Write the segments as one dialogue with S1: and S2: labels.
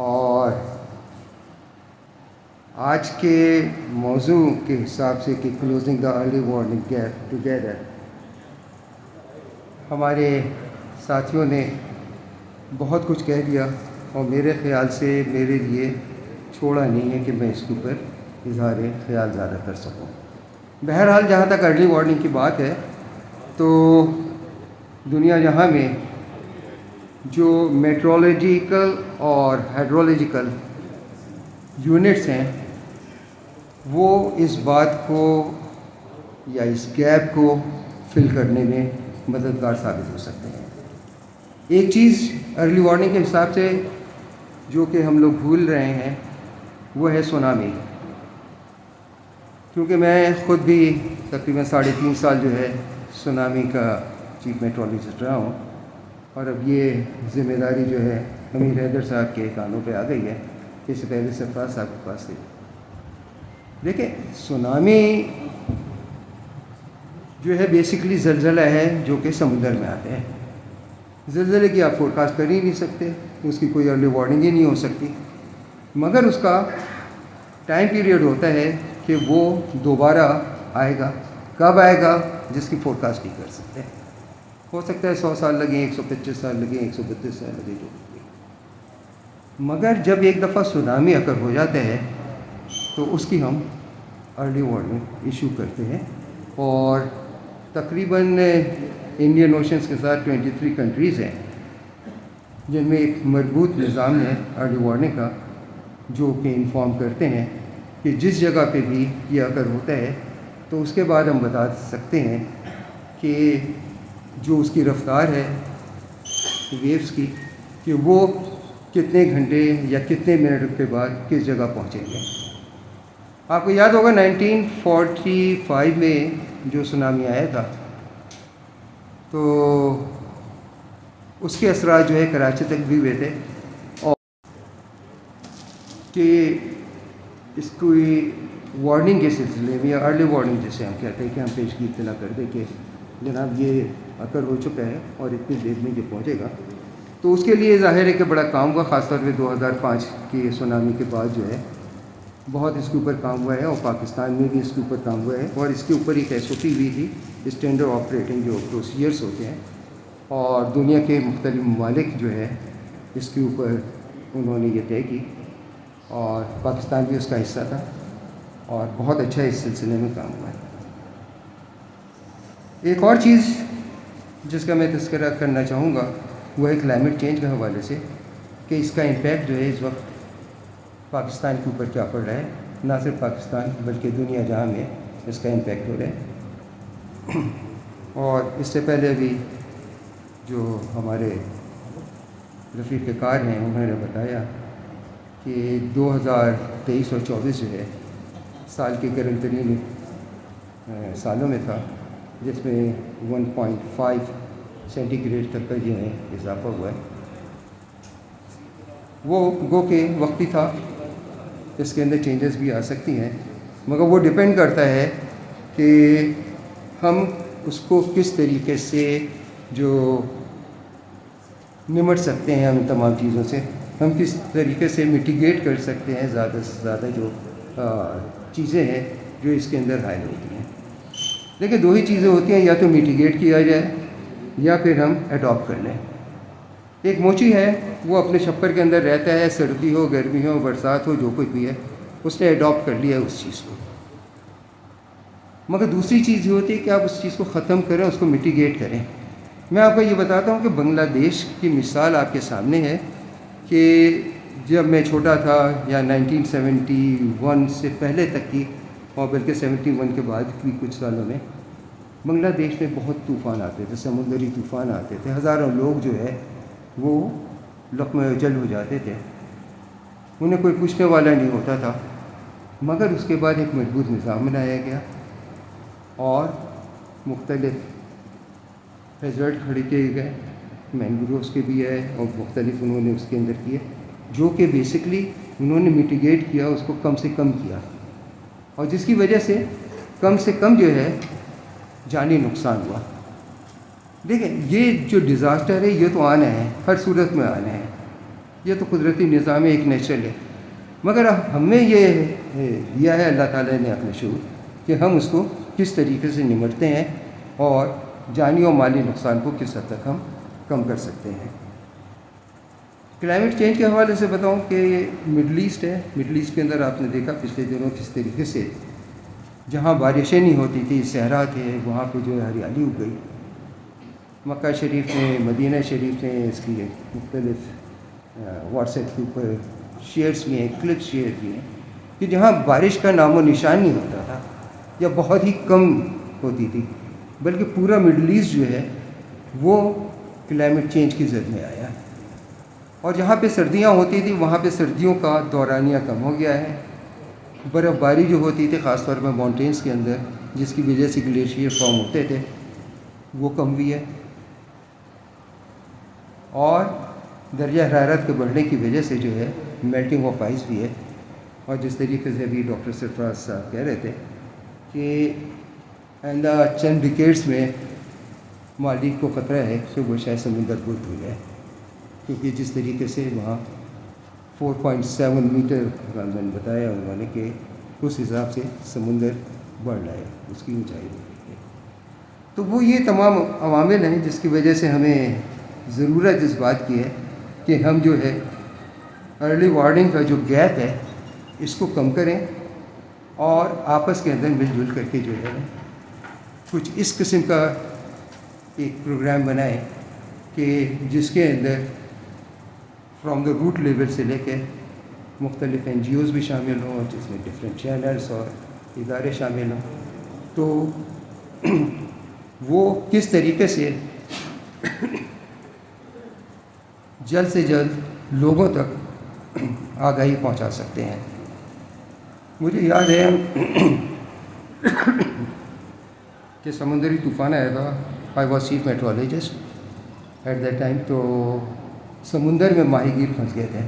S1: اور آج کے موضوع کے حساب سے کہ closing the early warning gap together, ہمارے ساتھیوں نے بہت کچھ کہہ دیا اور میرے خیال سے میرے لیے چھوڑا نہیں ہے کہ میں اس کے اوپر اظہار خیال زیادہ کر سکوں۔ بہرحال جہاں تک ارلی وارننگ کی بات ہے تو دنیا جہاں میں جو میٹرولوجیکل اور ہائیڈرولوجیکل یونٹس ہیں وہ اس بات کو یا اس گیپ کو فل کرنے میں مددگار ثابت ہو سکتے ہیں۔ ایک چیز ارلی وارننگ کے حساب سے جو کہ ہم لوگ بھول رہے ہیں وہ ہے سونامی، کیونکہ میں خود بھی تقریباً 3.5 سال جو ہے سونامی کا چیف میٹرولوجسٹ رہا ہوں، اور اب یہ ذمہ داری جو ہے امیر حیدر صاحب کے کانوں پہ آ گئی ہے، اس سے پہلے سرفراز صاحب کے پاس تھی۔ دیکھیں، سونامی جو ہے بیسیکلی زلزلہ ہے جو کہ سمندر میں آتے ہیں۔ زلزلے کی آپ فور کاسٹ کر ہی نہیں سکتے، اس کی کوئی ارلی وارننگ ہی نہیں ہو سکتی، مگر اس کا ٹائم پیریڈ ہوتا ہے کہ وہ دوبارہ آئے گا۔ کب آئے گا جس کی فور کاسٹ نہیں کر سکتے، ہو سکتا ہے 100 سال لگیں، 125 سال لگیں، 132 سال لگیں، جو مگر جب ایک دفعہ سونامی اگر ہو جاتا ہے تو اس کی ہم ارلی وارننگ ایشو کرتے ہیں، اور تقریباً انڈین اوشنس کے ساتھ 23 کنٹریز ہیں جن میں ایک مربوط نظام ہے ارلی وارننگ کا، جو کہ انفارم کرتے ہیں کہ جس جگہ پہ بھی یہ اگر ہوتا ہے تو اس کے بعد ہم بتا سکتے ہیں کہ جو اس کی رفتار ہے ویوز کی، کہ وہ کتنے گھنٹے یا کتنے منٹ کے بعد کس جگہ پہنچیں گے۔ آپ کو یاد ہوگا 1945 میں جو سونامی آیا تھا تو اس کے اثرات جو ہے کراچی تک بھی ہوئے تھے، اور کہ اس کوئی وارننگ کے سلسلے میں یا ارلی وارننگ جسے ہم کہتے ہیں کہ ہم پیشگی اطلاع کر دیں کہ جناب یہ اکر ہو چکا ہے اور اتنی دیر میں یہ پہنچے گا، تو اس کے لیے ظاہر ہے کہ بڑا کام ہوا، خاص طور پہ 2005 کی سونامی کے بعد جو ہے بہت اس کے اوپر کام ہوا ہے، اور پاکستان میں بھی اس کے اوپر کام ہوا ہے، اور اس کے اوپر ایک SOP بھی تھی، اسٹینڈرڈ آپریٹنگ جو پروسیجرز ہوتے ہیں، اور دنیا کے مختلف ممالک جو ہے اس کے اوپر انہوں نے یہ طے کی، اور پاکستان بھی اس کا حصہ تھا، اور بہت اچھا اس سلسلے میں کام ہوا ہے۔ ایک اور چیز جس کا میں تذکرہ کرنا چاہوں گا وہ ہے کلائمیٹ چینج کے حوالے سے، کہ اس کا امپیکٹ جو ہے اس وقت پاکستان کے اوپر کیا پڑ رہا ہے، نہ صرف پاکستان بلکہ دنیا جہاں میں اس کا امپیکٹ ہو رہا ہے۔ اور اس سے پہلے بھی جو ہمارے رفیق کار ہیں انہوں نے بتایا کہ 2023 اور 24 جو ہے سال کے گرم ترین سالوں میں تھا، جس میں 1.5 سینٹی گریڈ تک کا جو ہے اضافہ ہوا ہے۔ وہ گو کہ وقتی تھا، اس کے اندر چینجز بھی آ سکتی ہیں، مگر وہ ڈپینڈ کرتا ہے کہ ہم اس کو کس طریقے سے جو نمٹ سکتے ہیں، ہم تمام چیزوں سے ہم کس طریقے سے میٹیگیٹ کر سکتے ہیں زیادہ سے زیادہ جو چیزیں ہیں جو اس کے اندر حائل ہوتی ہیں۔ دیکھیں، دو ہی چیزیں ہوتی ہیں، یا تو میٹیگیٹ کیا جائے یا پھر ہم اڈاپٹ کر لیں۔ ایک موچی ہے، وہ اپنے چھپر کے اندر رہتا ہے، سردی ہو، گرمی ہو، برسات ہو، جو کچھ بھی ہے، اس نے اڈاپٹ کر لیا ہے اس چیز کو، مگر دوسری چیز یہ ہوتی ہے کہ آپ اس چیز کو ختم کریں، اس کو میٹیگیٹ کریں۔ میں آپ کو یہ بتاتا ہوں کہ بنگلہ دیش کی مثال آپ کے سامنے ہے، کہ جب میں چھوٹا تھا یا 1971 سے پہلے تک کی، اور بلکہ 71 کے بعد بھی کچھ سالوں میں بنگلہ دیش میں بہت طوفان آتے تھے، سمندری طوفان آتے تھے، ہزاروں لوگ جو ہے وہ لقمہ اجل ہو جاتے تھے، انہیں کوئی پوچھنے والا نہیں ہوتا تھا، مگر اس کے بعد ایک مضبوط نظام بنایا گیا اور مختلف ریزلٹ کھڑے کیے گئے، مینگرووز کے بھی ہے اور مختلف انہوں نے اس کے اندر کیے، جو کہ بیسکلی انہوں نے میٹیگیٹ کیا، اس کو کم سے کم کیا، اور جس کی وجہ سے کم جو ہے جانی نقصان ہوا۔ دیکھیں، یہ جو ڈیزاسٹر ہے یہ تو آنا ہے، ہر صورت میں آنا ہے، یہ تو قدرتی نظام ایک نیچرل ہے، مگر ہمیں یہ دیا ہے اللہ تعالیٰ نے اپنے شعور کہ ہم اس کو کس طریقے سے نمٹتے ہیں اور جانی و مالی نقصان کو کس حد تک ہم کم کر سکتے ہیں۔ کلائمیٹ چینج کے حوالے سے بتاؤں کہ مڈل ایسٹ ہے، مڈل ایسٹ کے اندر آپ نے دیکھا پچھلے دنوں کس طریقے سے جہاں بارشیں نہیں ہوتی تھی، صحرا تھے، وہاں پہ جو ہے ہریالی اگ گئی۔ مکہ شریف میں، مدینہ شریف میں اس کی مختلف واٹس ایپ کے اوپر شیئرس بھی ہیں، کلپس شیئر بھی ہیں کہ جہاں بارش کا نام و نشان نہیں ہوتا تھا یا بہت ہی کم ہوتی تھی، بلکہ پورا مڈل ایسٹ جو ہے وہ کلائمیٹ چینج کی زد میں آیا ہے۔ اور جہاں پہ سردیاں ہوتی تھیں وہاں پہ سردیوں کا دورانیہ کم ہو گیا ہے۔ برف باری جو ہوتی تھی خاص طور پہ ماؤنٹینس کے اندر، جس کی وجہ سے گلیشیئر فارم ہوتے تھے، وہ کم ہوئی ہے۔ اور درجہ حرارت کے بڑھنے کی وجہ سے جو ہے میلٹنگ آف آئس بھی ہے۔ اور جس طریقے سے ابھی ڈاکٹر سرفراز صاحب کہہ رہے تھے کہ آئندہ چند ڈیکیڈز میں مالدیپ کو خطرہ ہے کہ وہ شاید سمندر گرد ہو جائے، کیونکہ جس طریقے سے وہاں 4.7 میٹر کا میں نے بتایا انہوں نے کہ اس حساب سے سمندر بڑھ رہا ہے، اس کی اونچائی بڑھ رہی ہے۔ تو وہ یہ تمام عوامل ہیں جس کی وجہ سے ہمیں ضرورت اس بات کی ہے کہ ہم جو ہے ارلی وارننگ کا جو گیپ ہے اس کو کم کریں اور آپس کے اندر مل جل کر کے جو ہے کچھ اس قسم کا ایک پروگرام بنائیں کہ جس کے اندر فرام دا روٹ لیول سے لے کے مختلف NGOs بھی شامل ہوں، جس میں ڈفرینٹ چینلز اور ادارے شامل ہوں، تو وہ کس طریقے سے جلد سے جلد لوگوں تک آگاہی پہنچا سکتے ہیں۔ مجھے یاد ہے کہ سمندری طوفان آیا تھا، I was chief meteorologist at that time, تو سمندر میں ماہی گیر پھنس گئے تھے۔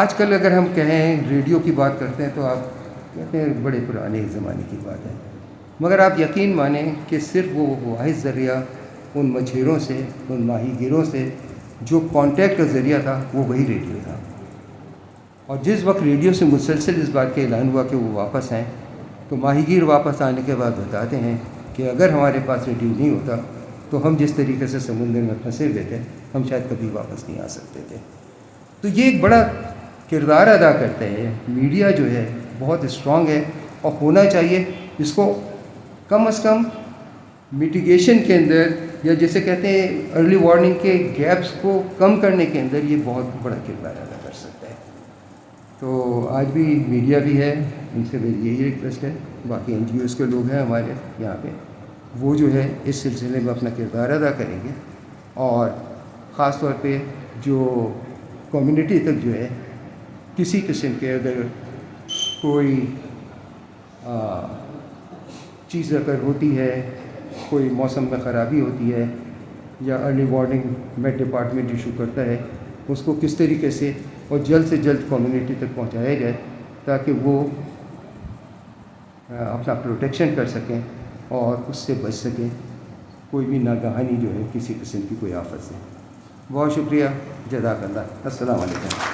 S1: آج کل اگر ہم کہیں ریڈیو کی بات کرتے ہیں تو آپ کہتے ہیں بڑے پرانے زمانے کی بات ہے، مگر آپ یقین مانیں کہ صرف وہ واحد ذریعہ ان مچھیروں سے، ان ماہی گیروں سے جو کانٹیکٹ کا ذریعہ تھا وہ وہی ریڈیو تھا۔ اور جس وقت ریڈیو سے مسلسل اس بات کا اعلان ہوا کہ وہ واپس آئیں، تو ماہی گیر واپس آنے کے بعد بتاتے ہیں کہ اگر ہمارے پاس ریڈیو نہیں ہوتا تو ہم جس طریقے سے سمندر میں پھنسے ہوئے تھے ہم شاید کبھی واپس نہیں آ سکتے تھے۔ تو یہ ایک بڑا کردار ادا کرتا ہے، میڈیا جو ہے بہت اسٹرانگ ہے اور ہونا چاہیے، اس کو کم از کم میٹیگیشن کے اندر یا جیسے کہتے ہیں ارلی وارننگ کے گیپس کو کم کرنے کے اندر یہ بہت بڑا کردار ادا کر سکتا ہے۔ تو آج بھی میڈیا بھی ہے، ان سے میری یہی ریکویسٹ ہے، باقی NGOs کے لوگ ہیں ہمارے یہاں پہ، وہ جو ہے اس سلسلے میں اپنا کردار ادا کریں گے، اور خاص طور پہ جو کمیونٹی تک جو ہے کسی قسم کے اگر کوئی چیز اگر ہوتی ہے، کوئی موسم میں خرابی ہوتی ہے یا early warning met department issue کرتا ہے، اس کو کس طریقے سے اور جلد سے جلد کمیونٹی تک پہنچایا جائے تاکہ وہ اپنا پروٹیکشن کر سکیں اور اس سے بچ سکیں کوئی بھی ناگہانی جو ہے کسی قسم کی کوئی آفت سے۔ بہت شکریہ، جزاک اللہ، السلام علیکم۔